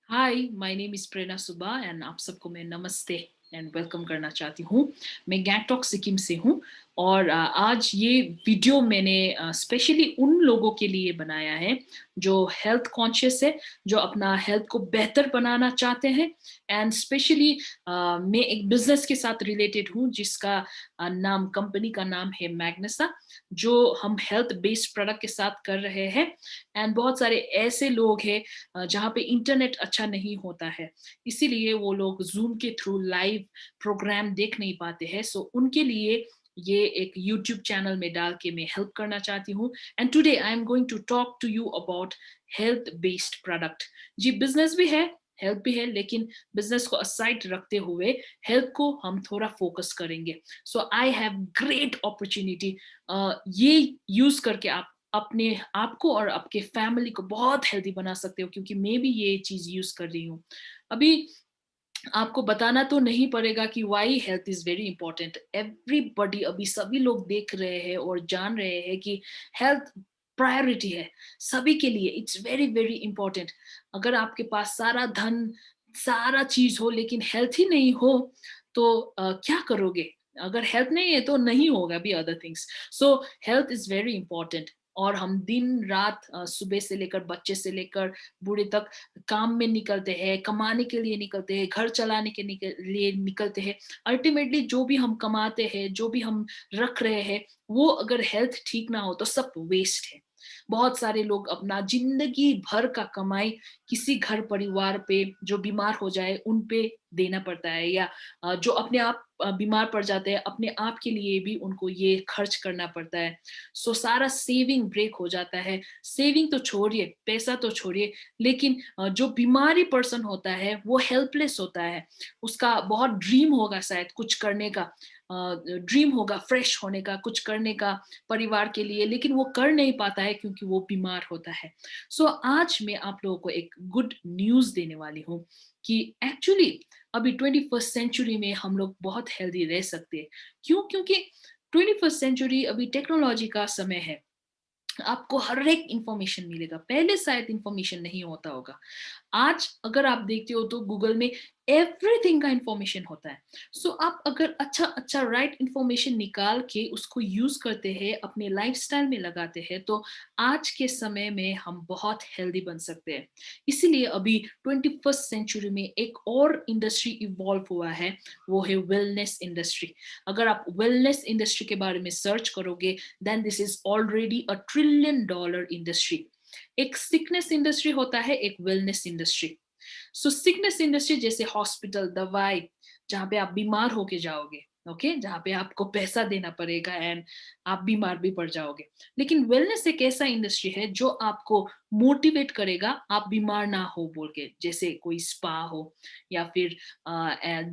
Hi, my name is प्रेरणा सुबा and आप सबको मैं नमस्ते एंड वेलकम करना चाहती हूँ। मैं गैंगटॉक सिक्किम से हूँ और आज ये वीडियो मैंने स्पेशली उन लोगों के लिए बनाया है जो हेल्थ कॉन्शियस है, जो अपना हेल्थ को बेहतर बनाना चाहते हैं एंड स्पेशली मैं एक बिज़नेस के साथ रिलेटेड हूँ जिसका नाम कंपनी का नाम है मैग्नेसा, जो हम हेल्थ बेस्ड प्रोडक्ट के साथ कर रहे हैं एंड बहुत सारे ऐसे लोग हैं जहाँ पे इंटरनेट अच्छा नहीं होता है, इसीलिए वो लोग ज़ूम के थ्रू लाइव प्रोग्राम देख नहीं पाते हैं। सो उनके लिए ये एक यूट्यूब चैनल में डाल के मैं हेल्प करना चाहती हूँ and today I am going to talk to you about health based product. जी, बिजनेस भी है, हेल्थ भी है, लेकिन बिजनेस को असाइड रखते हुए हेल्थ को हम थोड़ा फोकस करेंगे। सो आई हैव ग्रेट अपॉर्चुनिटी ये यूज करके आप अपने आप को और आपके फैमिली को बहुत हेल्दी बना सकते हो, क्योंकि मैं भी ये चीज़ यूज़ कर रही हूँ। अभी आपको बताना तो नहीं पड़ेगा कि why health is very important. Everybody, अभी सभी लोग देख रहे हैं और जान रहे हैं कि हेल्थ प्रायोरिटी है सभी के लिए। It's very, very important. अगर आपके पास सारा धन, सारा चीज़ हो लेकिन हेल्थ ही नहीं हो तो क्या करोगे? अगर हेल्थ नहीं है तो नहीं होगा भी other things. So health is very important और हम दिन-रात सुबह से लेकर बच्चे से लेकर बूढ़े तक काम में निकलते हैं, कमाने के लिए निकलते हैं, घर चलाने के लिए निकलते हैं। अल्टीमेटली जो भी हम कमाते हैं, जो भी हम रख रहे हैं, वो अगर हेल्थ ठीक ना हो तो सब वेस्ट है। बहुत सारे लोग अपना ज़िंदगी भर का कमाई किसी घर परिवार पे जो बीमार हो जाए, उन पे देना पड़ता है, या जो अपने आप बीमार पड़ जाते हैं, अपने आप के लिए भी उनको ये खर्च करना पड़ता है। सो सारा सेविंग ब्रेक हो जाता है। सेविंग तो छोड़िए, पैसा तो छोड़िए, लेकिन जो बीमारी पर्सन होता है वो हेल्पलेस होता है। उसका बहुत ड्रीम होगा शायद कुछ करने का, ड्रीम होगा फ्रेश होने का, कुछ करने का परिवार के लिए, लेकिन वो कर नहीं पाता है क्योंकि वो बीमार होता है। सो आज मैं आप लोगों को एक गुड न्यूज़ देने वाली हूँ कि एक्चुअली अभी 21st सेंचुरी में हम लोग बहुत हेल्दी रह सकते हैं। क्यों? क्योंकि 21st सेंचुरी अभी टेक्नोलॉजी का समय है। आपको हर एक इंफॉर्मेशन मिलेगा, पहले शायद इंफॉर्मेशन नहीं होता होगा। आज अगर आप देखते हो तो गूगल में एवरीथिंग का इंफॉर्मेशन होता है। सो आप अगर अच्छा अच्छा राइट इंफॉर्मेशन निकाल के उसको यूज करते हैं, अपने लाइफस्टाइल में लगाते हैं, तो आज के समय में हम बहुत हेल्दी बन सकते हैं। इसीलिए अभी 21st सेंचुरी में एक और इंडस्ट्री इवॉल्व हुआ है, वो है वेलनेस इंडस्ट्री। अगर आप वेलनेस इंडस्ट्री के बारे में सर्च करोगे, then this is already a trillion dollar industry. एक सिकनेस इंडस्ट्री होता है, एक wellness industry. So sickness industry जैसे हॉस्पिटल, दवाई, जहाँ पे आप बीमार होके जाओगे, ओके, जहाँ पे आपको पैसा देना पड़ेगा एंड आप बीमार भी पड़ जाओगे। लेकिन वेलनेस एक ऐसा इंडस्ट्री है जो आपको मोटिवेट करेगा आप बीमार ना हो बोल के, जैसे कोई स्पा हो, या फिर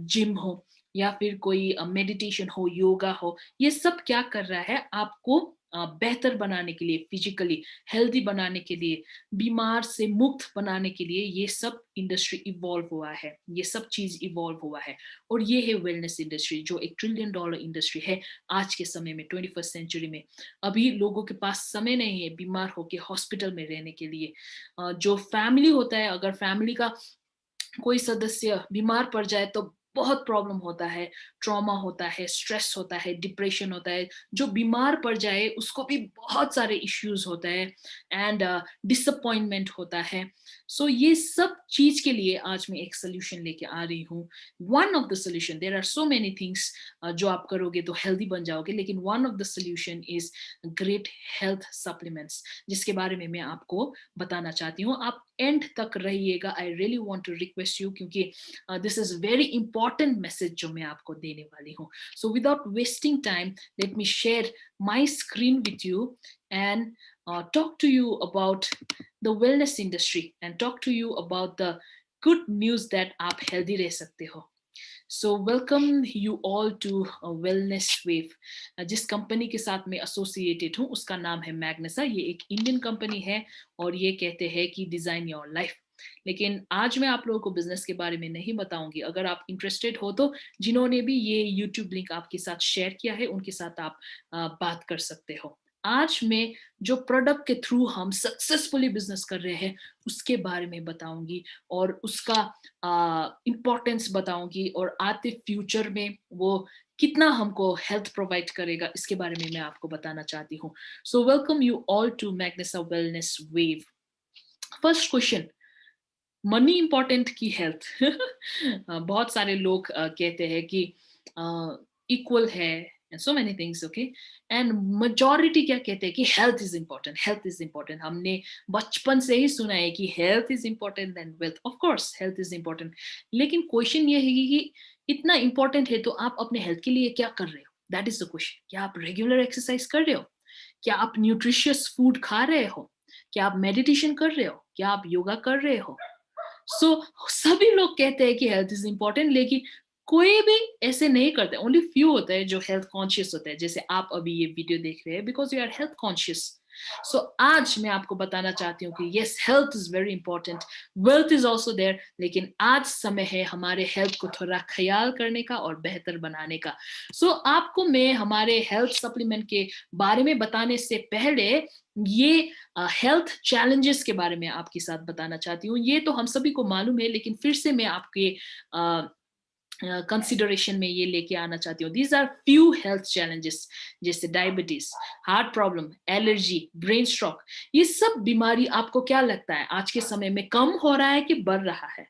जिम हो, या फिर कोई मेडिटेशन हो, योगा हो। ये सब क्या कर रहा है आपको बेहतर बनाने के लिए, फिजिकली हेल्दी बनाने के लिए, बीमार से मुक्त बनाने के लिए ये सब इंडस्ट्री इवॉल्व हुआ है, ये सब चीज इवॉल्व हुआ है। और ये है वेलनेस इंडस्ट्री, जो एक ट्रिलियन डॉलर इंडस्ट्री है आज के समय में, 21st सेंचुरी में। अभी लोगों के पास समय नहीं है बीमार होके हॉस्पिटल में रहने के लिए। जो फैमिली होता है, अगर फैमिली का कोई सदस्य बीमार पड़ जाए तो बहुत प्रॉब्लम होता है, ट्रॉमा होता है, स्ट्रेस होता है, डिप्रेशन होता है। जो बीमार पड़ जाए उसको भी बहुत सारे इश्यूज होते हैं एंड डिसअपॉइंटमेंट होता है। सो ये सब चीज के लिए आज मैं एक सोल्यूशन लेके आ रही हूँ। One of the solution, there are so many things जो आप करोगे तो हेल्दी बन जाओगे, लेकिन one of the solution is great health supplements, जिसके बारे में मैं आपको बताना चाहती हूँ। आप एंड तक रहिएगा, I really want to request you, क्योंकि this is very important message जो मैं आपको देने वाली हूँ। So without wasting time, let me share my screen with you and talk to you about the wellness industry and talk to you about the good news that आप healthy रह सकते हो। So welcome you all to wellness wave. जिस company के साथ मैं associated हूँ उसका नाम है मैग्नेसा। ये एक इंडियन कंपनी है और ये कहते हैं कि डिजाइन योर लाइफ। लेकिन आज मैं आप लोगों को बिजनेस के बारे में नहीं बताऊंगी। अगर आप इंटरेस्टेड हो तो जिन्होंने भी ये यूट्यूब लिंक आपके साथ शेयर किया है उनके साथ आप बात कर सकते हो। आज मैं जो प्रोडक्ट के थ्रू हम सक्सेसफुली बिजनेस कर रहे हैं उसके बारे में बताऊंगी और उसका इम्पोर्टेंस बताऊंगी और आते फ्यूचर में वो कितना हमको हेल्थ प्रोवाइड करेगा इसके बारे में मैं आपको बताना चाहती हूँ. So welcome you all to Magnesa Wellness Wave. First question, money important की हेल्थ? बहुत सारे लोग कहते हैं कि इक्वल है and so many things, okay, and majority क्या कहते हैं कि health is important, health is important. हमने बचपन से ही सुना है कि health is important than wealth. Of course health is important, लेकिन क्वेश्चन ये है कि इतना important है तो आप अपने हेल्थ के लिए क्या कर रहे हो? That is the question. क्या आप रेगुलर एक्सरसाइज कर रहे हो? क्या आप न्यूट्रिशियस फूड खा रहे हो? क्या आप मेडिटेशन कर रहे हो? क्या आप योगा कर रहे हो? सभी लोग कहते हैं कि हेल्थ इज इंपॉर्टेंट, लेकिन कोई भी ऐसे नहीं करते. ओनली फ्यू होते हैं जो हेल्थ कॉन्शियस होते हैं, जैसे आप अभी ये वीडियो देख रहे हैं because you are health conscious. आज मैं आपको बताना चाहती हूँ कि yes, health is very important, wealth is also there, लेकिन आज समय है हमारे हेल्थ को थोड़ा ख्याल करने का और बेहतर बनाने का. आपको मैं हमारे हेल्थ सप्लीमेंट के बारे में बताने से पहले ये हेल्थ चैलेंजेस के बारे में आपके साथ बताना चाहती हूँ. ये तो हम सभी को मालूम है, लेकिन फिर से मैं आपके कंसिडरेशन में ये लेके आना चाहती हूँ. These are few health challenges, जैसे diabetes, heart problem, allergy, brain stroke. ये सब बीमारी आपको क्या लगता है आज के समय में कम हो रहा है कि बढ़ रहा है?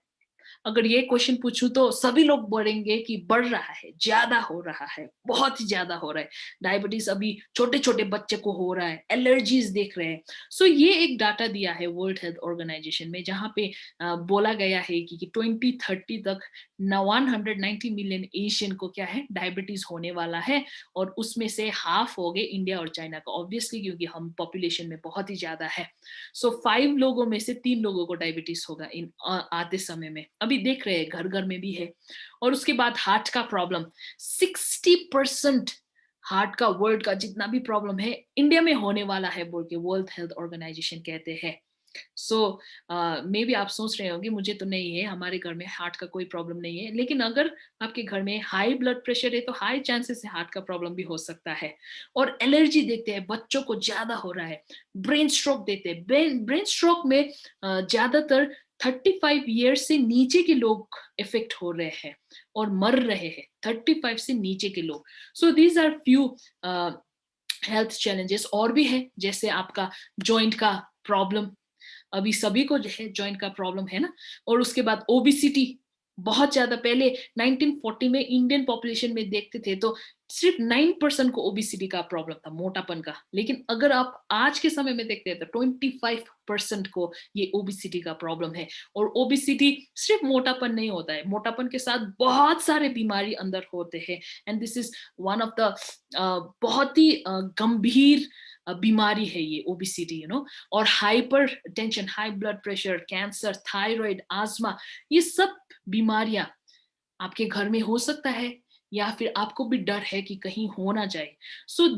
अगर ये क्वेश्चन पूछूं तो सभी लोग बोलेंगे कि बढ़ रहा है, ज्यादा हो रहा है, बहुत ही ज्यादा हो रहा है. डायबिटीज अभी छोटे छोटे बच्चे को हो रहा है, एलर्जीज देख रहे हैं. ये एक डाटा दिया है वर्ल्ड हेल्थ ऑर्गेनाइजेशन में, जहां पे बोला गया है कि 2030 तक 190 मिलियन एशियन को क्या है, डायबिटीज होने वाला है. और उसमें से हाफ हो गए इंडिया और चाइना का, ऑब्वियसली क्योंकि हम पॉपुलेशन में बहुत ही ज्यादा है. 5 लोगों में से 3 लोगों को डायबिटीज होगा इन आते समय में. अभी देख रहे हैं घर घर में भी है. और उसके बाद हार्ट का प्रॉब्लम, 60% हार्ट का वर्ल्ड का जितना भी प्रॉब्लम है इंडिया में होने वाला है बोल के वर्ल्ड हेल्थ ऑर्गेनाइजेशन कहते हैं. मे भी आप सोच रहे होंगे मुझे तो नहीं है, हमारे घर में हार्ट का कोई प्रॉब्लम नहीं है, लेकिन अगर आपके घर में हाई ब्लड प्रेशर है तो हाई चांसेस है हार्ट का प्रॉब्लम भी हो सकता है. और एलर्जी देखते हैं बच्चों को ज्यादा हो रहा है. ब्रेन स्ट्रोक देते हैं, ब्रेन स्ट्रोक में ज्यादातर 35 ईयर्स से नीचे के लोग इफेक्ट हो रहे हैं और मर रहे हैं, 35 से नीचे के लोग. These are few health challenges. और भी है, जैसे आपका जॉइंट का प्रॉब्लम, अभी सभी को जो है जॉइंट का प्रॉब्लम है ना. और उसके बाद ओबिसिटी, बहुत ज्यादा. पहले 1940 में इंडियन पॉपुलेशन में देखते थे तो सिर्फ 9% को ओबिसिटी का प्रॉब्लम था, मोटापन का. लेकिन अगर आप आज के समय में देखते हैं तो 25% को ये ओबिसिटी का प्रॉब्लम है. और ओबिसिटी सिर्फ मोटापन नहीं होता है, मोटापन के साथ बहुत सारे बीमारी अंदर होते हैं. And this is one of the बहुत ही गंभीर बीमारी है ये ओबिसिटी, और hyper tension, high blood pressure, cancer, thyroid, आजमा, ये सब बीमारियां आपके घर में हो सकता है या फिर आपको भी डर है कि कहीं हो ना जाए.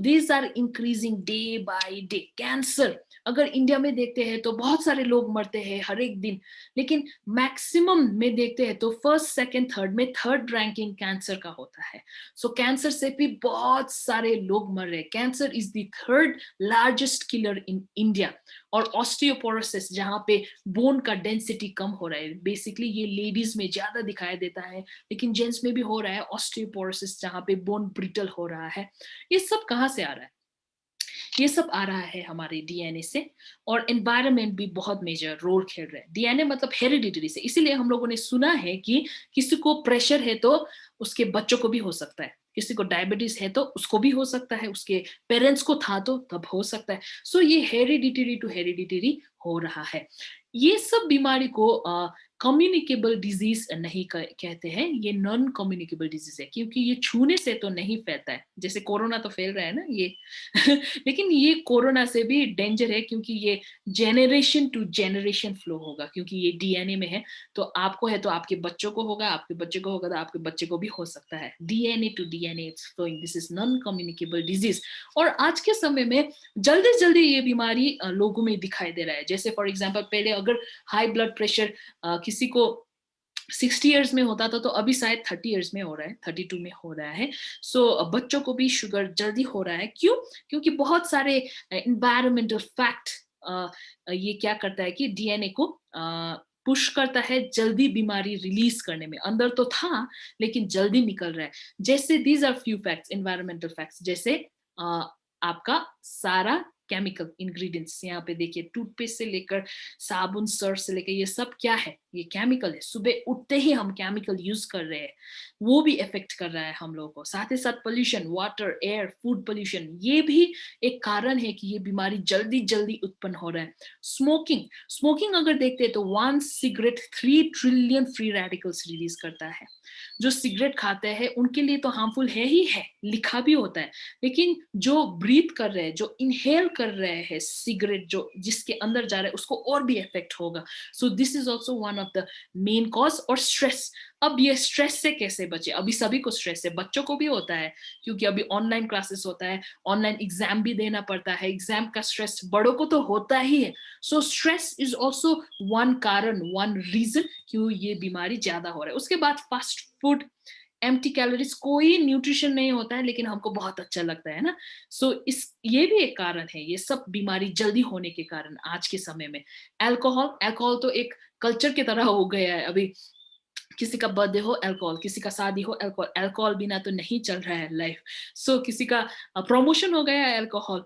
These are increasing day by day. Cancer अगर इंडिया में देखते हैं तो बहुत सारे लोग मरते हैं हर एक दिन, लेकिन मैक्सिमम में देखते हैं तो फर्स्ट, सेकंड, थर्ड में थर्ड रैंकिंग कैंसर का होता है. कैंसर से भी बहुत सारे लोग मर रहे हैं. Cancer is the third largest killer in India. और ऑस्टियोपोरोसिस, जहाँ पे बोन का डेंसिटी कम हो रहा है, बेसिकली ये लेडीज में ज्यादा दिखाई देता है, लेकिन जेंट्स में भी हो रहा है ऑस्टियोपोरोसिस, जहाँ पे बोन ब्रिटल हो रहा है. ये सब कहाँ से आ रहा है? ये सब आ रहा है हमारे डीएनए से. और एनवायरनमेंट भी बहुत मेजर रोल खेल रहा है. डीएनए मतलब हेरिडिटरी से, इसीलिए हम लोगों ने सुना है कि किसी को प्रेशर है तो उसके बच्चों को भी हो सकता है, किसी को डायबिटीज है तो उसको भी हो सकता है, उसके पेरेंट्स को था तो तब हो सकता है. ये हेरिडिटरी टू हेरिडिटरी हो रहा है. ये सब बीमारी को कम्युनिकेबल डिजीज नहीं कहते हैं, ये नॉन कम्युनिकेबल डिजीज है, क्योंकि ये छूने से तो नहीं फैलता है. जैसे कोरोना तो फैल रहा है ना ये लेकिन ये कोरोना से भी डेंजर है, क्योंकि ये जेनरेशन टू जेनरेशन फ्लो होगा, क्योंकि ये डीएनए में है. तो आपको है तो आपके बच्चों को होगा, आपके बच्चे को होगा तो आपके बच्चे को भी हो सकता है. DNA to DNA it's flowing. This is non communicable disease. और आज के समय में जल्दी जल्दी ये बीमारी लोगों में दिखाई दे रहा है. जैसे फॉर एग्जाम्पल, पहले अगर हाई ब्लड प्रेशर किसी को 60 इयर्स में होता था तो अभी शायद 30 इयर्स में हो रहा है, 32 में हो रहा है। सो बच्चों को भी शुगर जल्दी हो रहा है। क्यों? क्योंकि बहुत सारे एनवायरमेंटल फैक्ट ये क्या करता है कि डीएनए को पुश करता है जल्दी बीमारी रिलीज करने में। अंदर तो था लेकिन जल्दी निकल रहा है। जैसे these are few facts, environmental facts, जैसे अ, आपका सारा केमिकल इंग्रेडिएंट्स यहाँ पे देखिए, टूथपेस्ट से लेकर साबुन, सर्फ से लेकर, ये सब क्या है? ये केमिकल है। सुबह उठते ही हम केमिकल यूज कर रहे हैं, वो भी इफेक्ट कर रहा है हम लोगों को। साथ ही साथ pollution, water, air, food pollution, ये भी एक कारण है कि ये बीमारी जल्दी जल्दी उत्पन्न हो रहा है। स्मोकिंग, स्मोकिंग अगर देखते हैं तो 1 cigarette 3 trillion free radicals release करता है। जो सिगरेट खाते हैं उनके लिए तो हार्मफुल है ही है, लिखा भी होता है, लेकिन जो ब्रीथ कर रहे हैं, जो इनहेल कर रहे हैं सिगरेट, जो जिसके अंदर जा रहा है, उसको और भी इफेक्ट होगा। सो this is also one of the main cause. और स्ट्रेस, अब ये स्ट्रेस से कैसे बचे? अभी सभी को स्ट्रेस है, बच्चों को भी होता है क्योंकि अभी ऑनलाइन क्लासेस होता है, ऑनलाइन एग्जाम भी देना पड़ता है, एग्जाम का स्ट्रेस बड़ों को तो होता ही है। So stress is also one कारण, वन रीजन क्यों ये बीमारी ज्यादा हो रहा है। उसके बाद फास्ट फूड, एम्प्टी कैलोरीज, कोई न्यूट्रिशन नहीं होता है लेकिन हमको बहुत अच्छा लगता है ना। सो इस ये भी एक कारण है, ये सब बीमारी जल्दी होने के कारण आज के समय में। अल्कोहल, अल्कोहल तो एक कल्चर की तरह हो गया है अभी। किसी का बर्थडे हो अल्कोहल, किसी का शादी हो अल्कोहल, अल्कोहल बिना तो नहीं चल रहा है लाइफ। सो किसी का प्रमोशन हो गया है अल्कोहल।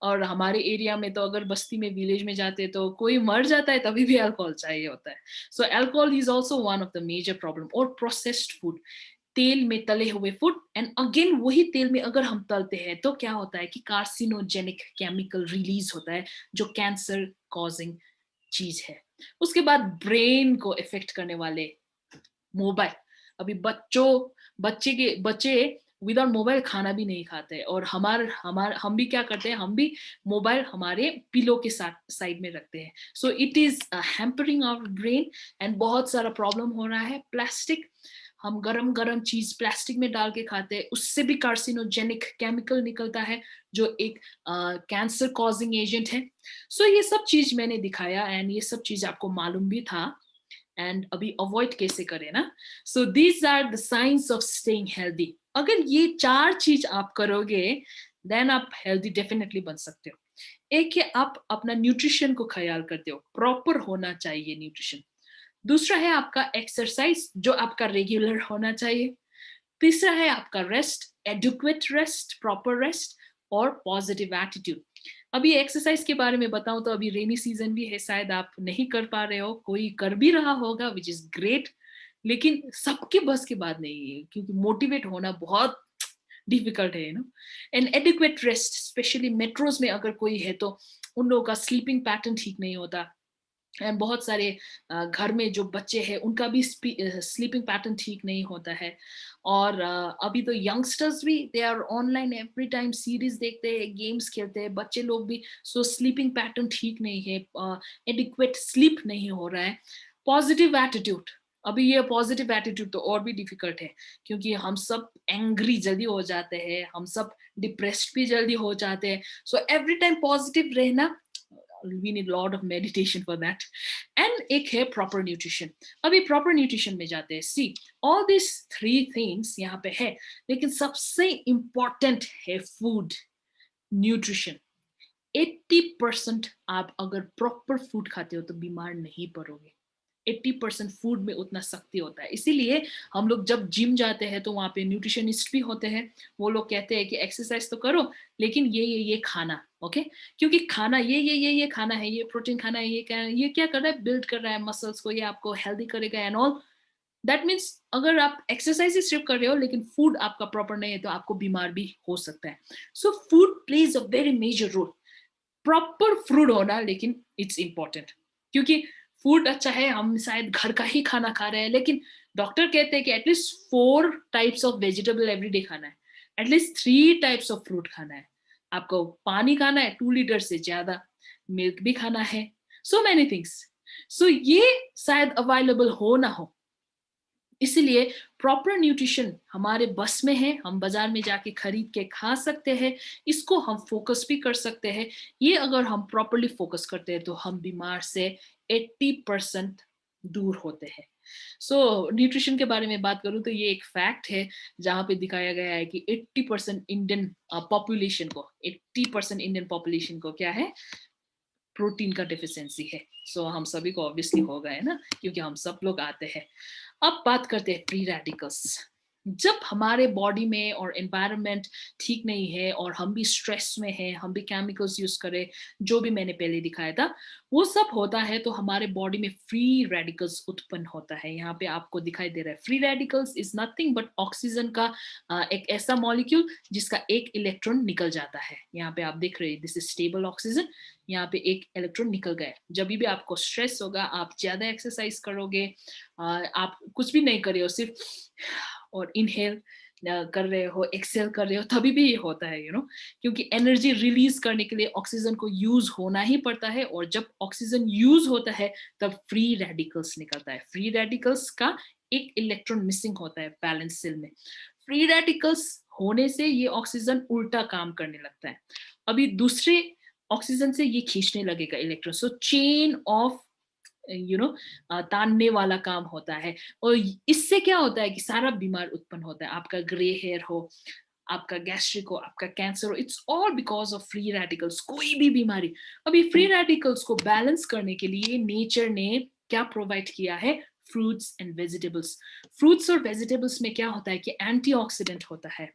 और हमारे एरिया में तो अगर बस्ती में, विलेज में जाते हैं तो कोई मर जाता है तभी भी अल्कोहल चाहिए होता है। So alcohol is also one of the major problem. और प्रोसेस्ड फूड, तेल में तले हुए फूड, एंड अगेन वही तेल में अगर हम तलते हैं तो क्या होता है कि कार्सिनोजेनिक केमिकल रिलीज होता है जो कैंसर कॉजिंग चीज है। उसके बाद ब्रेन को इफेक्ट करने वाले मोबाइल। अभी बच्चे विदाउट मोबाइल खाना भी नहीं खाते, और हम भी क्या करते हैं, हम भी मोबाइल हमारे पिलो के साथ साइड में रखते हैं। So it is hampering our brain, and बहुत सारा प्रॉब्लम हो रहा है। प्लास्टिक, हम गरम गरम चीज प्लास्टिक में डाल के खाते हैं, उससे भी कार्सिनोजेनिक केमिकल निकलता है जो एक कैंसर कॉजिंग एजेंट है। सो ये सब चीज मैंने दिखाया, एंड ये सब चीज आपको मालूम भी था, एंड अभी अवॉइड कैसे करें ना। So these are the science of staying healthy. अगर ये 4 चीज आप करोगे देन आप हेल्दी डेफिनेटली बन सकते हो। एक है आप अपना न्यूट्रिशन को ख्याल करते हो, प्रॉपर होना चाहिए न्यूट्रिशन। दूसरा है आपका एक्सरसाइज जो आपका रेगुलर होना चाहिए। तीसरा है आपका rest, adequate rest, proper rest, और पॉजिटिव एटीट्यूड। अभी एक्सरसाइज के बारे में बताऊं तो अभी रेनी सीजन भी है, शायद आप नहीं कर पा रहे हो, कोई कर भी रहा होगा विच इज ग्रेट, लेकिन सबके बस की बात नहीं है क्योंकि मोटिवेट होना बहुत डिफिकल्ट है ना। And adequate rest, specially metros में अगर कोई है तो उन लोगों का स्लीपिंग पैटर्न ठीक नहीं होता। एंड बहुत सारे घर में जो बच्चे हैं उनका भी स्लीपिंग पैटर्न ठीक नहीं होता है। और अभी तो यंगस्टर्स भी they are online every time, series देखते हैं, गेम्स खेलते हैं, बच्चे लोग भी। सो स्लीपिंग पैटर्न ठीक नहीं है, एडिक्वेट स्लीप नहीं हो रहा है। पॉजिटिव एटीट्यूड, अभी ये पॉजिटिव एटीट्यूड तो और भी डिफिकल्ट है क्योंकि हम सब एंग्री जल्दी हो जाते हैं, हम सब डिप्रेस्ड भी जल्दी हो जाते हैं। सो एवरी टाइम पॉजिटिव रहना, we need a lot of meditation for that. And एक है proper nutrition। अभी proper nutrition में जाते हैं। See, all these 3 things यहाँ पे है, लेकिन सबसे important है food, nutrition। 80% आप अगर प्रॉपर फूड खाते हो तो बीमार नहीं पड़ोगे। 80% फूड में उतना शक्ति होता है, इसीलिए हम लोग जब जिम जाते हैं तो वहाँ पे न्यूट्रिशनिस्ट भी होते हैं। वो लोग कहते हैं कि एक्सरसाइज तो करो लेकिन ये खाना, ओके, क्योंकि खाना ये खाना है, ये प्रोटीन खाना है, ये क्या कर रहा है, बिल्ड कर रहा है मसल्स को, ये आपको हेल्दी करेगा एंड ऑल। दैट मीन्स अगर आप एक्सरसाइज ही सिर्फ कर रहे हो लेकिन फूड आपका प्रॉपर नहीं है तो आपको बीमार भी हो सकता है। So food plays a very major role. Proper food होना लेकिन इट्स इंपॉर्टेंट, क्योंकि फूड अच्छा है, हम शायद घर का ही खाना खा रहे हैं, लेकिन डॉक्टर कहते हैं कि at least 4 types of vegetable everyday खाना है, एटलीस्ट 3 टाइप्स ऑफ फ्रूट खाना है, आपको पानी खाना है 2 लीटर से ज्यादा, मिल्क भी खाना है, सो मैनी थिंग्स। सो ये शायद अवेलेबल हो ना हो, इसलिए प्रॉपर न्यूट्रिशन हमारे बस में है, हम बाजार में जाके खरीद के खा सकते हैं, इसको हम फोकस भी कर सकते हैं। ये अगर हम प्रॉपरली फोकस करते हैं तो हम बीमार से 80% दूर होते हैं। सो न्यूट्रिशन के बारे में बात करूँ तो ये एक फैक्ट है जहाँ पे दिखाया गया है कि 80% इंडियन पॉपुलेशन को 80% इंडियन पॉपुलेशन को क्या है, प्रोटीन का डिफिशियंसी है। सो हम सभी को ऑब्वियसली हो गए ना, क्योंकि हम सब लोग आते हैं। अब बात करते हैं फ्री रेडिकल्स। जब हमारे बॉडी में और एनवायरनमेंट ठीक नहीं है और हम भी स्ट्रेस में हैं, हम भी केमिकल्स यूज करें, जो भी मैंने पहले दिखाया था, वो सब होता है तो हमारे बॉडी में फ्री रेडिकल्स उत्पन्न होता है। यहाँ पे आपको दिखाई दे रहा है, free radicals is nothing but oxygen का एक ऐसा मॉलिक्यूल जिसका एक इलेक्ट्रॉन निकल जाता है। यहाँ पे आप देख रहे हैं, दिस इज स्टेबल ऑक्सीजन, यहाँ पे एक इलेक्ट्रॉन निकल गया। जब भी आपको स्ट्रेस होगा, आप ज्यादा एक्सरसाइज करोगे, आप कुछ भी नहीं कर रहे हो, सिर्फ और इनहेल कर रहे हो, एक्सेल कर रहे हो, तभी भी ये होता है, क्योंकि एनर्जी रिलीज करने के लिए ऑक्सीजन को यूज होना ही पड़ता है, और जब ऑक्सीजन यूज होता है तब फ्री रेडिकल्स निकलता है। फ्री रेडिकल्स का एक इलेक्ट्रॉन मिसिंग होता है बैलेंस सेल में। फ्री रेडिकल्स होने से ये ऑक्सीजन उल्टा काम करने लगता है, अभी दूसरे ऑक्सीजन से ये खींचने लगेगा इलेक्ट्रॉन। सो चेन ऑफ तानने वाला काम होता है, और इससे क्या होता है कि सारा बीमार उत्पन्न होता है। आपका ग्रे हेयर हो, आपका गैस्ट्रिक हो, आपका कैंसर हो, it's all because of free radicals. कोई भी बीमारी, अभी फ्री रेडिकल्स को बैलेंस करने के लिए नेचर ने क्या प्रोवाइड किया है, फ्रूट्स एंड वेजिटेबल्स। फ्रूट्स और वेजिटेबल्स में क्या होता है कि एंटीऑक्सीडेंट होता है।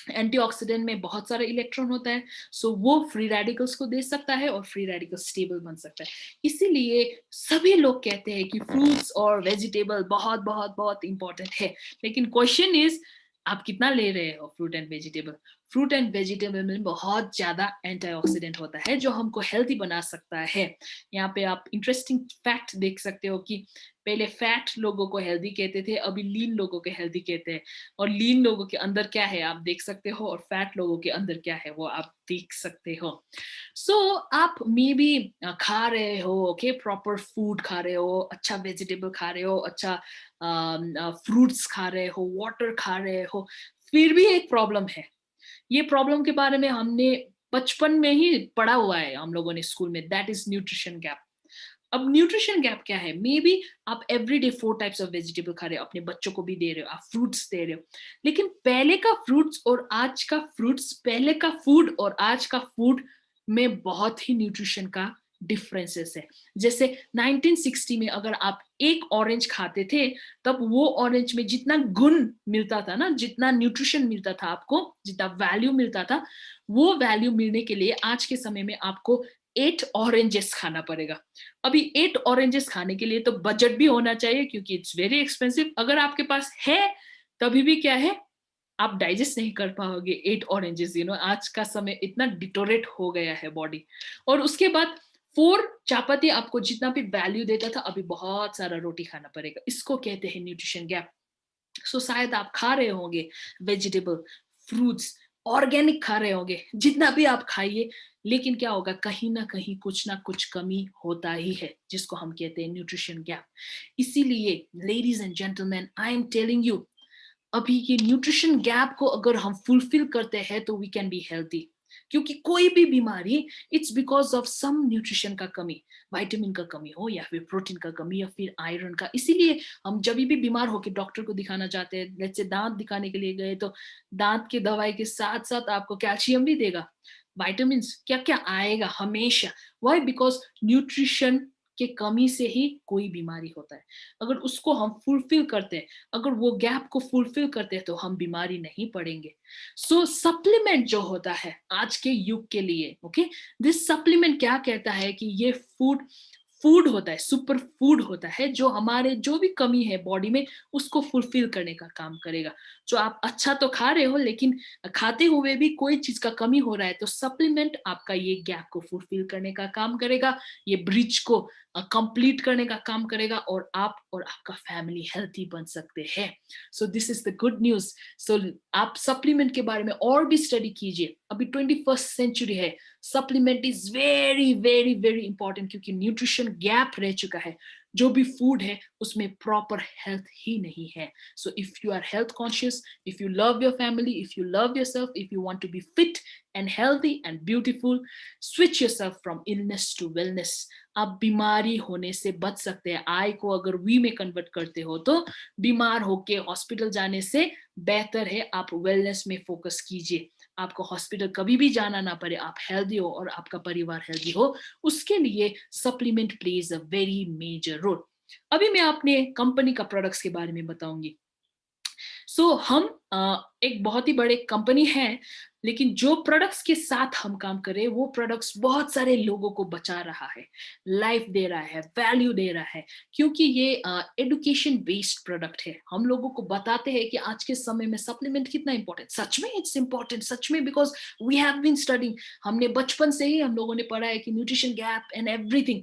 एंटीऑक्सीडेंट में बहुत सारा इलेक्ट्रॉन होता है, सो वो फ्री रेडिकल्स को दे सकता है और फ्री रेडिकल स्टेबल बन सकता है। इसीलिए सभी लोग कहते हैं कि फ्रूट्स और वेजिटेबल बहुत बहुत बहुत इंपॉर्टेंट है। लेकिन क्वेश्चन इज, आप कितना ले रहे हो fruit and vegetable? Fruit and vegetable में बहुत ज्यादा एंटीऑक्सीडेंट होता है जो हमको हेल्थी बना सकता है। यहाँ पे आप इंटरेस्टिंग फैक्ट देख सकते हो कि पहले फैट लोगों को हेल्दी कहते थे, अभी लीन लोगों को हेल्दी कहते हैं। और लीन लोगों के अंदर क्या है आप देख सकते हो, और फैट लोगों के अंदर क्या है वो आप देख सकते हो। सो आप मे बी खा रहे हो, ओके, प्रॉपर फूड खा रहे हो, अच्छा वेजिटेबल खा रहे हो, अच्छा फ्रूट्स खा रहे हो, वाटर खा रहे हो, फिर भी एक प्रॉब्लम है। ये प्रॉब्लम के बारे में हमने बचपन में ही पढ़ा हुआ है हम लोगों ने स्कूल में, दैट इज न्यूट्रिशन गैप। अब न्यूट्रिशन गैप क्या है? मे बी आप एवरीडे 4 टाइप्स ऑफ वेजिटेबल खा रहे हो, अपने बच्चों को भी दे रहे हो, आप फ्रूट्स दे रहे हो, लेकिन पहले का फ्रूट्स और आज का फ्रूट्स, पहले का फूड और आज का फूड में बहुत ही न्यूट्रिशन का डिफरेंसेस है। जैसे 1960 में अगर आप एक ऑरेंज खाते थे, तब वो ऑरेंज में जितना गुण मिलता था ना, जितना न्यूट्रिशन मिलता था आपको, जितना वैल्यू मिलता था, वो वैल्यू मिलने के लिए आज के समय में आपको 8 ऑरेंजेस खाना पड़ेगा। अभी 8 ऑरेंजेस खाने के लिए तो बजट भी होना चाहिए, क्योंकि इट्स वेरी एक्सपेंसिव। अगर आपके पास है तभी भी क्या है, आप डाइजेस्ट नहीं कर पाओगे 8 ऑरेंजेस। आज का समय इतना डिटोरेट हो गया है बॉडी। और उसके बाद 4 चापाती आपको जितना भी वैल्यू देता था, अभी बहुत सारा रोटी खाना पड़ेगा। इसको कहते हैं न्यूट्रिशन गैप। सो शायद आप खा रहे होंगे वेजिटेबल, फ्रूट्स, ऑर्गेनिक खा रहे होंगे, जितना भी आप खाइए, लेकिन क्या होगा, कहीं ना कुछ कमी होता ही है, जिसको हम कहते हैं न्यूट्रिशन गैप। इसीलिए ladies and gentleman, I am telling you, अभी ये न्यूट्रिशन गैप को अगर हम फुलफिल करते हैं तो वी कैन बी हेल्थी। क्योंकि कोई भी बीमारी, it's because of some nutrition का कमी, विटामिन का कमी हो, या फिर प्रोटीन का कमी, या फिर आयरन का। इसीलिए हम जब भी बीमार होकर डॉक्टर को दिखाना चाहते हैं, जैसे दांत दिखाने के लिए गए, तो दांत की दवाई के साथ साथ आपको कैल्शियम भी देगा, विटामिन, क्या क्या आएगा हमेशा। वाई? बिकॉज न्यूट्रिशन के कमी से ही कोई बीमारी होता है। अगर उसको हम फुलफिल करते हैं, अगर वो गैप को फुलफिल करते हैं, तो हम बीमारी नहीं पड़ेंगे। सो सप्लीमेंट जो होता है आज के युग के लिए, ओके, दिस सप्लीमेंट क्या कहता है कि ये फूड फूड होता है, सुपर फूड होता है, जो हमारे जो भी कमी है बॉडी में, उसको फुलफिल करने का काम करेगा। जो आप अच्छा तो खा रहे हो, लेकिन खाते हुए भी कोई चीज का कमी हो रहा है, तो सप्लीमेंट आपका ये गैप को फुलफिल करने का काम करेगा, ये ब्रिज को कंप्लीट करने का काम करेगा, और आप और आपका फैमिली हेल्थी बन सकते हैं। So this is the good news. So आप सप्लीमेंट के बारे में और भी स्टडी कीजिए, अभी 21st सेंचुरी है, supplement is very very very important, क्योंकि न्यूट्रिशन गैप रह चुका है। जो भी फूड है उसमें प्रॉपर हेल्थ ही नहीं है। So if you are health conscious, if you love your family, if you love yourself, if you want to be fit and healthy and beautiful, switch yourself from illness to wellness. आप बीमारी होने से बच सकते हैं। आई को अगर we में कन्वर्ट करते हो तो बीमार होके हॉस्पिटल जाने से बेहतर है आप वेलनेस में फोकस कीजिए। आपको हॉस्पिटल कभी भी जाना ना पड़े, आप हेल्दी हो और आपका परिवार हेल्दी हो, उसके लिए supplement plays a very major role. अभी मैं अपने कंपनी का प्रोडक्ट्स के बारे में बताऊंगी। सो हम एक बहुत ही बड़े कंपनी है, लेकिन जो प्रोडक्ट्स के साथ हम काम करें वो प्रोडक्ट्स बहुत सारे लोगों को बचा रहा है, लाइफ दे रहा है, वैल्यू दे रहा है, क्योंकि ये एडुकेशन बेस्ड प्रोडक्ट है। हम लोगों को बताते हैं कि आज के समय में सप्लीमेंट कितना इंपॉर्टेंट, सच में इट्स इंपॉर्टेंट, सच में, because we have been studying. हमने बचपन से ही हम लोगों ने पढ़ा है कि न्यूट्रिशन गैप एंड एवरीथिंग।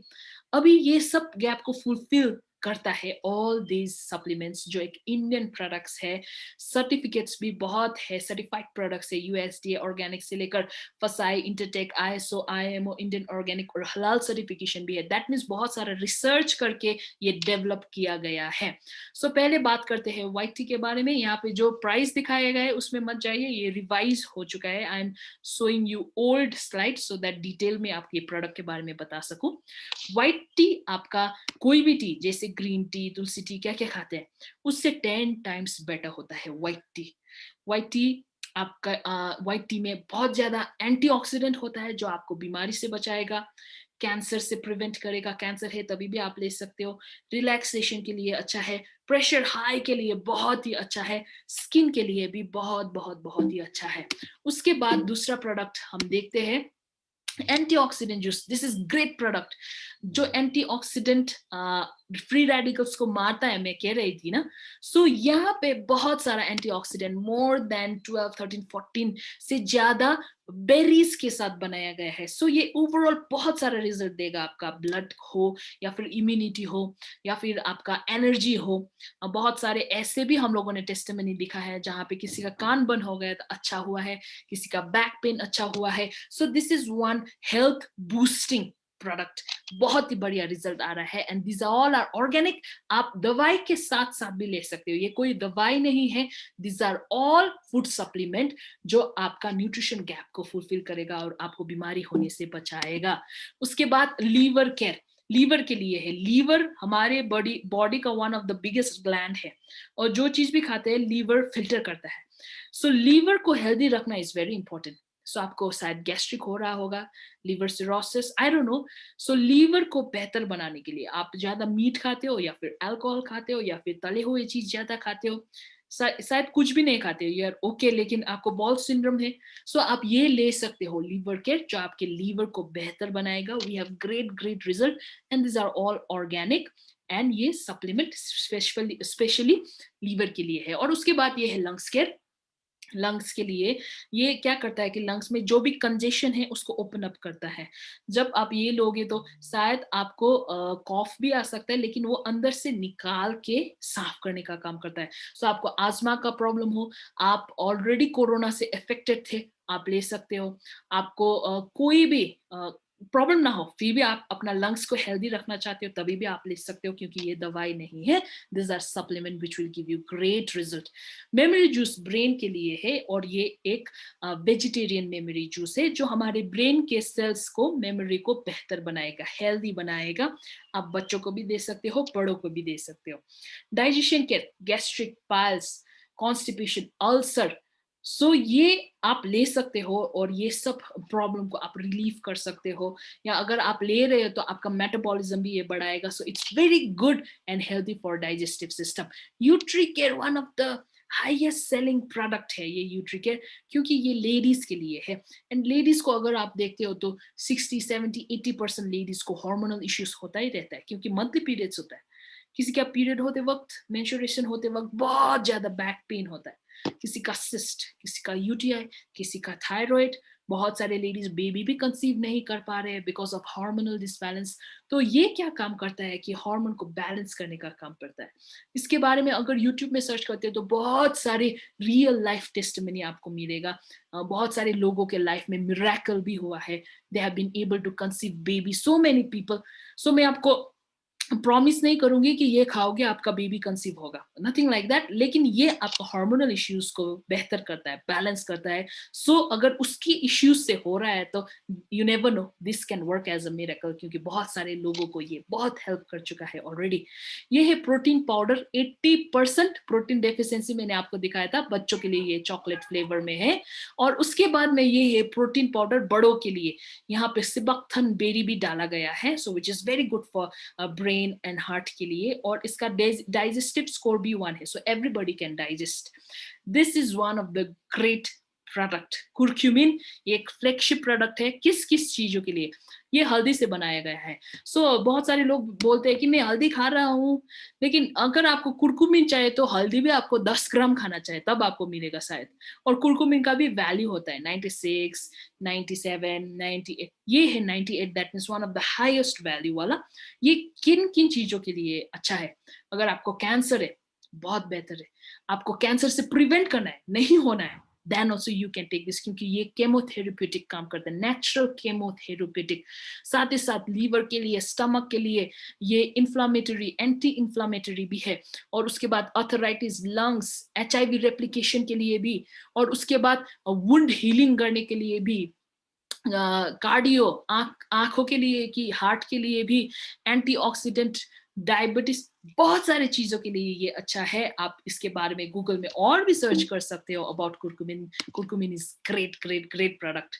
अभी ये सब गैप को फुलफिल करता है ऑल दीज सप्लीमेंट्स, जो एक इंडियन प्रोडक्ट्स है। सर्टिफिकेट्स भी बहुत है, सर्टिफाइड प्रोडक्ट्स है, यूएसडीए ऑर्गेनिक से लेकर फसाई, इंटरटेक, आईएसओ, आईएमओ, इंडियन ऑर्गेनिक और हलाल सर्टिफिकेशन भी है। दैट मीन्स बहुत सारा रिसर्च करके ये डेवलप किया गया है। सो पहले बात करते हैं व्हाइट टी के बारे में। यहाँ पे जो प्राइस दिखाया गया है उसमें मत जाइए, ये रिवाइज हो चुका है। I am showing you old slide so that detail में आपके प्रोडक्ट के बारे में बता सकूं। व्हाइट टी आपका कोई भी टी, जैसे ग्रीन टी, तुलसी टी, क्या क्या खाते हैं, उससे 10 टाइम्स बेटर होता है व्हाइट टी। व्हाइट टी आपका व्हाइट टी में बहुत ज्यादा एंटीऑक्सीडेंट होता है जो आपको बीमारी से बचाएगा, कैंसर से प्रिवेंट करेगा। कैंसर है तभी भी आप ले सकते हो। रिलैक्सेशन के लिए अच्छा है, प्रेशर हाई के लिए बहुत ही अच्छा है, स्किन के लिए भी बहुत बहुत बहुत ही अच्छा है। उसके बाद दूसरा प्रोडक्ट हम देखते हैं, antioxidant juice. This is great product जो एंटीऑक्सीडेंट फ्री रेडिकल्स को मारता है, मैं कह रही थी ना। सो यहाँ पे बहुत सारा एंटीऑक्सीडेंट, मोर देन 12 13 14 से ज्यादा बेरीज के साथ बनाया गया है। सो ये ओवरऑल बहुत सारा रिजल्ट देगा, आपका ब्लड हो या फिर इम्यूनिटी हो या फिर आपका एनर्जी हो। बहुत सारे ऐसे भी हम लोगों ने टेस्टिमनी दिखा है जहाँ पे किसी का कान बंद हो गया तो अच्छा हुआ है, किसी का बैक पेन अच्छा हुआ है। So this is one health boosting product, बहुत ही बढ़िया रिजल्ट आ रहा है। And this all are organic. आप दवाई के साथ साथ भी ले सकते हो, ये कोई दवाई नहीं है। This are all food supplement जो आपका न्यूट्रिशन गैप को फुलफिल करेगा और आपको बीमारी होने से बचाएगा। उसके बाद लीवर केयर, लीवर के लिए है। लीवर हमारे बॉडी का one of the biggest gland है, और जो चीज भी खाते हैं लीवर फिल्टर करता है। सो लीवर को हेल्दी रखना इज वेरी इंपॉर्टेंट। सो आपको शायद गैस्ट्रिक हो रहा होगा, liver cirrhosis, I don't know. So liver को बेहतर बनाने के लिए आप ज्यादा मीट खाते हो या फिर अल्कोहल खाते हो या फिर तले हुए चीज ज्यादा खाते हो, शायद कुछ भी नहीं खाते हो यार, ओके, लेकिन आपको बॉल सिंड्रोम है, सो आप ये ले सकते हो लीवर केयर जो आपके लीवर को बेहतर बनाएगा। We have great great result and this are all organic. And ये सप्लीमेंट स्पेशली लीवर के लिए है। और उसके बाद ये है लंग्स केयर। लंग्स के लिए ये क्या करता है कि लंग्स में जो भी कंजेशन है उसको ओपन अप करता है। जब आप ये लोगे तो शायद आपको कॉफ भी आ सकता है, लेकिन वो अंदर से निकाल के साफ करने का काम करता है। सो आपको आजमा का प्रॉब्लम हो, आप ऑलरेडी कोरोना से अफेक्टेड थे, आप ले सकते हो। आपको कोई भी प्रॉब्लम ना हो फिर भी आप अपना लंग्स को हेल्दी रखना चाहते हो तभी भी आप ले सकते हो, क्योंकि ये दवाई नहीं है। This are supplement which will give you great result. Memory juice brain के लिए है, और ये एक वेजिटेरियन मेमोरी जूस है जो हमारे ब्रेन के सेल्स को, मेमोरी को बेहतर बनाएगा, हेल्दी बनाएगा। आप बच्चों को भी दे सकते हो, बड़ों को भी दे सकते हो। Digestion care, gastric, piles, constipation, ulcer, so ये आप ले सकते हो और ये सब प्रॉब्लम को आप रिलीव कर सकते हो। या अगर आप ले रहे हो तो आपका मेटाबॉलिज्म भी ये बढ़ाएगा। So it's very good and healthy for digestive system. Utri care one of the highest selling product है ये यूट्री केयर, क्योंकि ये लेडीज के लिए है। एंड लेडीज को अगर आप देखते हो तो 60 70 80% लेडीज को हार्मोनल इश्यूज होता ही रहता है, क्योंकि मंथली पीरियड्स होता है। किसी का पीरियड होते वक्त, मेंस्ट्रुएशन होते वक्त बहुत ज्यादा बैक पेन होता है, किसी का सिस्ट, किसी का यूटीआई, किसी का थायराइड, बहुत सारे लेडीज बेबी भी कंसीव नहीं कर पा रहे हैं बिकॉज ऑफ हार्मोनल डिसबैलेंस। तो ये क्या काम करता है कि हार्मोन को बैलेंस करने का काम करता है। इसके बारे में अगर यूट्यूब में सर्च करते हैं तो बहुत सारे रियल लाइफ टेस्टिमनी आपको मिलेगा। बहुत सारे लोगों के लाइफ में मिरेकल भी हुआ है, they have been able to conceive baby, so many people. So मैं आपको प्रॉमिस नहीं करूंगी कि ये खाओगे आपका बेबी कंसीव होगा, नथिंग लाइक दैट, लेकिन ये आपका हार्मोनल इश्यूज को बेहतर करता है, बैलेंस करता है। सो अगर उसकी इश्यूज से हो रहा है तो you never know, this can work as a miracle, क्योंकि बहुत सारे लोगों को ये बहुत हेल्प कर चुका है ऑलरेडी। ये है प्रोटीन पाउडर, 80% प्रोटीन डेफिशिएंसी मैंने आपको दिखाया था, बच्चों के लिए ये चॉकलेट फ्लेवर में है। और उसके बाद में ये है प्रोटीन पाउडर बड़ों के लिए, यहाँ पे सिबकथन बेरी भी डाला गया है, so which is very good for brain and heart के लिए। और इसका डाइजेस्टिव स्कोर भी 1 है, so everybody can digest. This is one of the great product. Curcumin एक फ्लैगशिप प्रोडक्ट है, किस किस चीजों के लिए, ये हल्दी से बनाया गया है। सो बहुत सारे लोग बोलते हैं कि मैं हल्दी खा रहा हूँ, लेकिन अगर आपको कुरकुमिन चाहिए तो हल्दी भी आपको 10 ग्राम खाना चाहिए, तब आपको मिलेगा शायद। और कुरकुमिन का भी वैल्यू होता है 96, 97, 98, ये है 98, that means one of the highest value वाला। ये किन किन चीजों के लिए अच्छा है? अगर आपको कैंसर है, बहुत बेहतर है। आपको कैंसर से प्रिवेंट करना है, नहीं होना है, then also you can take this, क्योंकि ये केमोथेरेप्यूटिक काम करता है, नेचुरल केमोथेरेप्यूटिक। साथ ही साथ लीवर के लिए, स्टमक के लिए ये इंफ्लामेटरी, एंटी इंफ्लामेटरी भी है। और उसके बाद अर्थराइटिस, लंग्स, HIV रेप्लिकेशन के लिए भी, और उसके बाद वुंड हीलिंग करने के लिए भी, कार्डियो, आंखों के लिए कि हार्ट के लिए भी, एंटीऑक्सीडेंट, डायबिटीज, बहुत सारे चीजों के लिए ये अच्छा है। आप इसके बारे में गूगल में और भी सर्च कर सकते हो about curcumin. Curcumin is great great great product.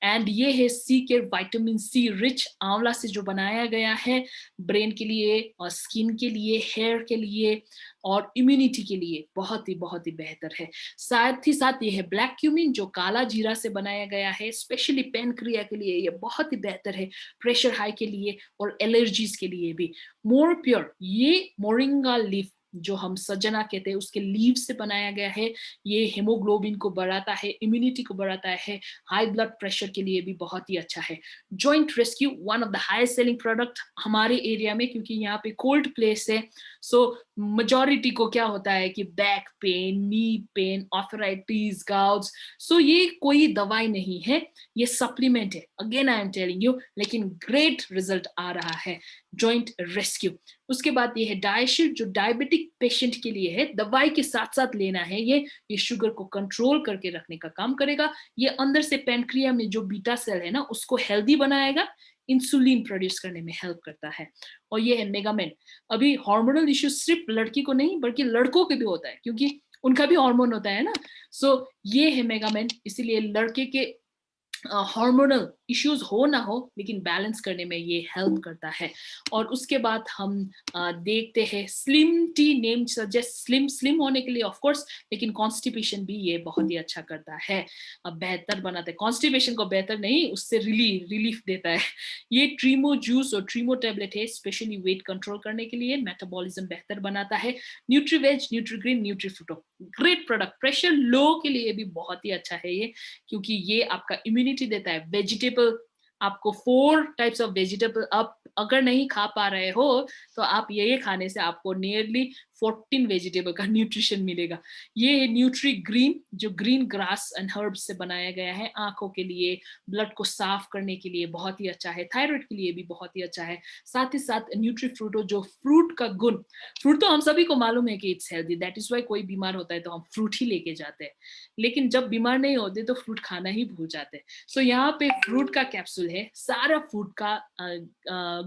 And ये है सी केयर विटामिन सी रिच, आंवला से जो बनाया गया है, ब्रेन के लिए और स्किन के लिए, हेयर के लिए और इम्यूनिटी के लिए बहुत ही बेहतर है। साथ ही साथ ये है ब्लैक क्यूमिन, जो काला जीरा से बनाया गया है, स्पेशली पेनक्रिया के लिए ये बहुत ही बेहतर है, प्रेशर हाई के लिए और एलर्जीज के लिए भी। मोर प्योर, ये मोरिंगा लीफ जो हम सजना कहते हैं, उसके लीव से बनाया गया है। ये हेमोग्लोबिन को बढ़ाता है, इम्यूनिटी को बढ़ाता है, हाई ब्लड प्रेशर के लिए भी बहुत ही अच्छा है। Joint rescue, one of the highest selling product हमारे एरिया में, क्योंकि यहाँ पे कोल्ड प्लेस है। सो मेजॉरिटी को क्या होता है कि back pain, knee pain, arthritis, gouts, so ये कोई दवाई नहीं है, ये सप्लीमेंट है, again I am telling you, लेकिन ग्रेट रिजल्ट आ रहा है। Joint rescue. उसके बाद ये है डायशील्ड, जो डायबिटिक पेशेंट के लिए है, दवाई के साथ साथ लेना है ये शुगर को कंट्रोल करके रखने का काम करेगा। ये अंदर से पेनक्रिया में जो बीटा सेल है ना, उसको हेल्दी बनाएगा, इंसुलिन प्रोड्यूस करने में हेल्प करता है। और ये है मेगामेन। अभी हार्मोनल इश्यू सिर्फ लड़की को नहीं बल्कि लड़कों के भी होता है, क्योंकि उनका भी हार्मोन होता है ना। सो ये है मेगामेन, इसीलिए लड़के के हार्मोनल इश्यूज हो ना हो, लेकिन बैलेंस करने में ये हेल्प करता है। और उसके बाद हम देखते हैं slim tea, name suggest slim, slim होने के लिए ऑफ कोर्स, लेकिन कॉन्स्टिपेशन भी ये बहुत ही अच्छा करता है, बेहतर बनाता है। कॉन्स्टिपेशन को बेहतर नहीं, उससे रिलीफ देता है। ये ट्रीमो जूस और ट्रीमो टेबलेट है, स्पेशली वेट कंट्रोल करने के लिए, मेटाबॉलिज्म बेहतर बनाता है। न्यूट्रीवेज, न्यूट्रीग्रीन, न्यूट्रीफ्रूटो, ग्रेट प्रोडक्ट। प्रेशर लो के लिए भी बहुत ही अच्छा है ये, क्योंकि ये आपका इम्यूनिटी देता है। वेजिटेबल, आपको 4 टाइप्स ऑफ वेजिटेबल आप अगर नहीं खा पा रहे हो, तो आप ये खाने से आपको नियरली 14 वेजिटेबल का न्यूट्रिशन मिलेगा। ये है न्यूट्री ग्रीन, जो ग्रीन ग्रास एंड हर्ब्स से बनाया गया है, आंखों के लिए, ब्लड को साफ करने के लिए बहुत ही अच्छा है, थायराइड के लिए भी बहुत ही अच्छा है। साथ ही साथ न्यूट्री फ्रूटो, जो फ्रूट का गुण, फ्रूट तो हम सभी को मालूम है कि it's healthy, that is why कोई बीमार होता है तो हम फ्रूट ही लेके जाते हैं, लेकिन जब बीमार नहीं होते तो फ्रूट खाना ही भूल जाते हैं। सो यहाँ पे फ्रूट का कैप्सूल है, सारा फ्रूट का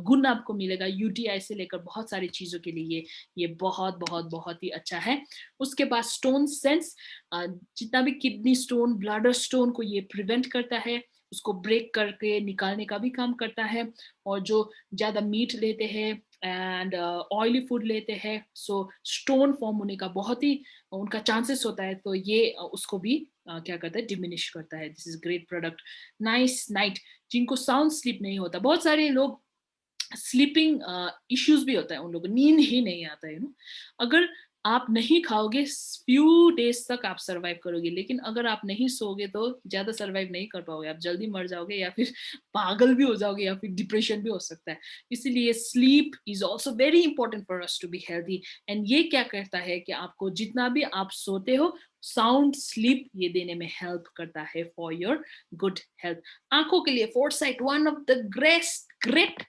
गुण आपको मिलेगा, यूटीआई से लेकर बहुत सारी चीजों के लिए ये बहुत ही अच्छा है। उसके बाद स्टोन सेंस, जितना भी किडनी स्टोन, ब्लडर स्टोन को ये प्रिवेंट करता है, उसको ब्रेक करके निकालने का भी काम करता है। और जो ज्यादा मीट लेते हैं एंड ऑयली फूड लेते हैं, सो स्टोन फॉर्म होने का बहुत ही उनका चांसेस होता है, तो ये उसको भी क्या करता है, डिमिनिश करता है। This is great product. Nice night, जिनको साउंड स्लीप नहीं होता, बहुत सारे लोग स्लीपिंग इश्यूज भी होता है, उन लोगों को नींद ही नहीं आता है, अगर आप नहीं खाओगे फ्यू डेज तक आप सरवाइव करोगे, लेकिन अगर आप नहीं सोओगे तो ज्यादा सरवाइव नहीं कर पाओगे, आप जल्दी मर जाओगे या फिर पागल भी हो जाओगे या फिर डिप्रेशन भी हो सकता है। इसीलिए sleep is also very important for us to be healthy. And ये क्या करता है कि आपको जितना भी आप सोते हो, साउंड स्लीप ये देने में हेल्प करता है फॉर योर गुड हेल्थ। आंखों के लिए foresight one of the great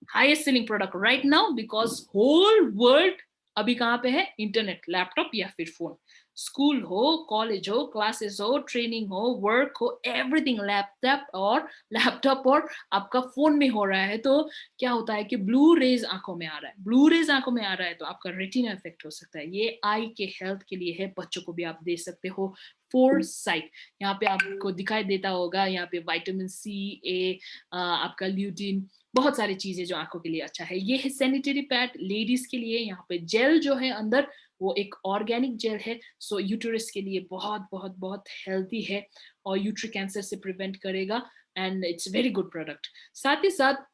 highest selling product right now, because whole world अभी कहाँ पे है, इंटरनेट, लैपटॉप या फिर फोन। स्कूल हो, कॉलेज हो, क्लासेस हो, ट्रेनिंग हो, वर्क हो, एवरीथिंग लैपटॉप और आपका फोन में हो रहा है। तो क्या होता है कि ब्लू रेज आंखों में आ रहा है, ब्लू रेज आंखों में आ रहा है तो आपका रेटिना इफेक्ट हो सकता है। ये आई के हेल्थ के लिए है, बच्चों को भी आप दे सकते हो फोर साइट। यहाँ पे आपको दिखाई देता होगा, यहाँ पे विटामिन सी, ए, आपका ल्यूटिन, बहुत सारी चीजें जो आंखों के लिए अच्छा है। ये है सैनिटरी पैड लेडीज के लिए। यहाँ पे जेल जो है अंदर वो एक ऑर्गेनिक जेल है, सो यूटरस के लिए बहुत बहुत बहुत हेल्दी है और यूट्री कैंसर से प्रिवेंट करेगा। And it's very good product. साथ ही साथ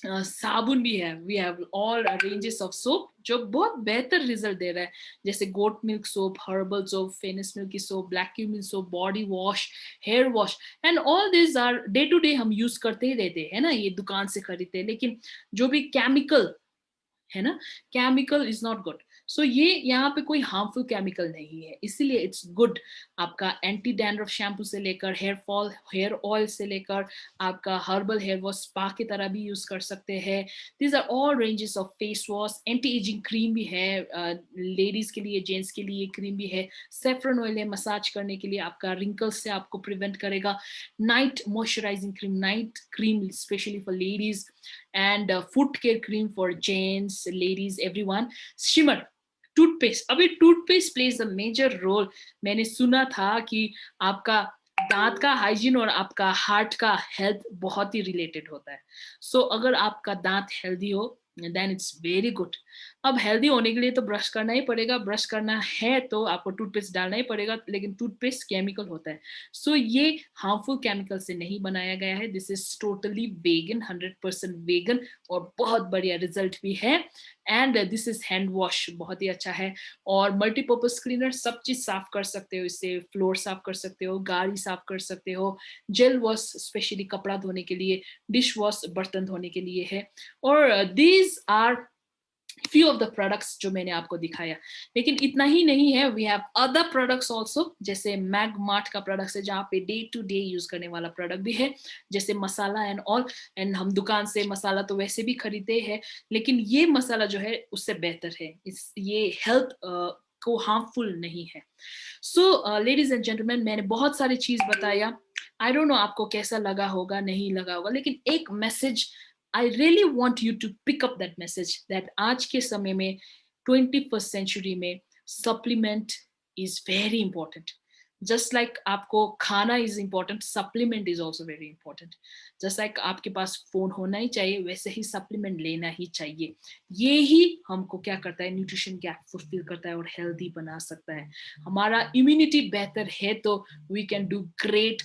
साबुन भी है। We have all ranges of soap जो बहुत बेहतर रिजल्ट दे रहा है, जैसे goat milk soap, herbal soap, फेनिस milky soap, black cumin soap, body wash, hair wash, and all this are day to day हम यूज करते ही रहते हैं ना, ये दुकान से खरीदते हैं। लेकिन जो भी केमिकल है ना, केमिकल इज नॉट गुड। सो ये यहाँ पे कोई हार्मफुल केमिकल नहीं है, इसीलिए इट्स गुड। आपका एंटी डैंड्रफ शैम्पू से लेकर हेयर फॉल हेयर ऑयल से लेकर आपका हर्बल हेयर वॉश स्पा की तरह भी यूज कर सकते हैं। These are all ranges of face wash. Anti aging cream भी है, लेडीज के लिए, जेंट्स के लिए क्रीम भी है। सेफ्रन ऑयल है मसाज करने के लिए, आपका रिंकल्स से आपको प्रिवेंट करेगा। Night moisturising cream, night cream specially for ladies, and foot care cream for gents, ladies, everyone. Shimmer toothpaste, अभी toothpaste plays a major role. मैंने सुना था कि आपका दांत का हाइजीन और आपका हार्ट का हेल्थ बहुत ही रिलेटेड होता है। सो अगर आपका दांत हेल्दी हो देन इट्स वेरी गुड। अब हेल्दी होने के लिए तो ब्रश करना ही पड़ेगा, ब्रश करना है तो आपको टूथपेस्ट डालना ही पड़ेगा, लेकिन टूथपेस्ट केमिकल होता है। सो ये हार्मफुल केमिकल से नहीं बनाया गया है, this is totally vegan, 100% vegan, और बहुत बढ़िया रिजल्ट भी है। And this is hand wash, बहुत ही अच्छा है। और मल्टीपर्पज क्लीनर, सब चीज साफ कर सकते हो इससे, फ्लोर साफ कर सकते हो, गाड़ी साफ कर सकते हो। जेल वॉश स्पेशली कपड़ा धोने के लिए, डिश वॉश बर्तन धोने के लिए है। और these are few of the products जो मैंने आपको दिखाया। लेकिन इतना ही नहीं है, we have other products also, जैसे मैग मार्ट का प्रोडक्ट्स है जहाँ पे डे टू डे यूज करने वाला प्रोडक्ट भी है, जैसे मसाला एंड ऑल। एंड हम दुकान से मसाला तो वैसे भी खरीदते हैं, लेकिन ये मसाला जो है उससे बेहतर है, ये हेल्थ को हार्मफुल नहीं है। सो लेडीज एंड जेंटलमैन, मैंने बहुत सारी चीज बताया। आई डोंट नो आपको कैसा लगा होगा, नहीं लगा होगा, लेकिन एक message I really want you to pick up that message that आज के समय में 21st century में supplement is very important. Just like आपको खाना is important, supplement is also very important. Just like आपके पास फोन होना ही चाहिए, वैसे ही supplement लेना ही चाहिए। ये ही हमको क्या करता है, न्यूट्रिशन गैप फुलफिल करता है और हेल्दी बना सकता है। हमारा इम्यूनिटी बेहतर है तो we can do great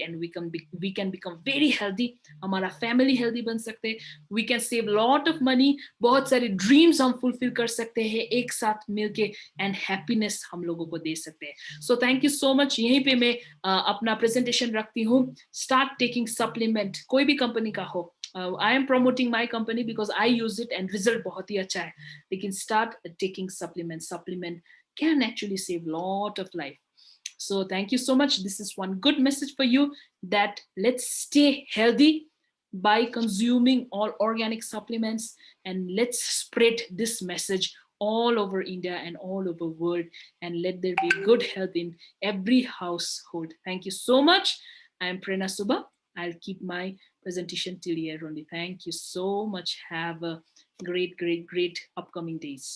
and we can become very healthy। हमारा फैमिली हेल्दी बन सकते हैं, we can save lot of money, बहुत सारे ड्रीम्स हम फुलफिल कर सकते हैं एक साथ मिलके, एंड हैप्पीनेस हम लोगों को दे सकते हैं। So thank you so much. यहीं पे मैं अपना प्रेजेंटेशन रखती हूँ। स्टार्ट टेकिंग सप्लीमेंट, कोई भी कंपनी का हो। I am promoting my company because I use it and result बहुत ही अच्छा है। लेकिन start taking supplement can actually save lot of life. So thank you so much. This is one good message for you, that let's stay healthy by consuming all organic supplements, and let's spread this message all over India and all over world, and let there be good health in every household. Thank you so much. I am Prerna Subha. I'll keep my presentation till here only. Thank you so much. Have a great upcoming days.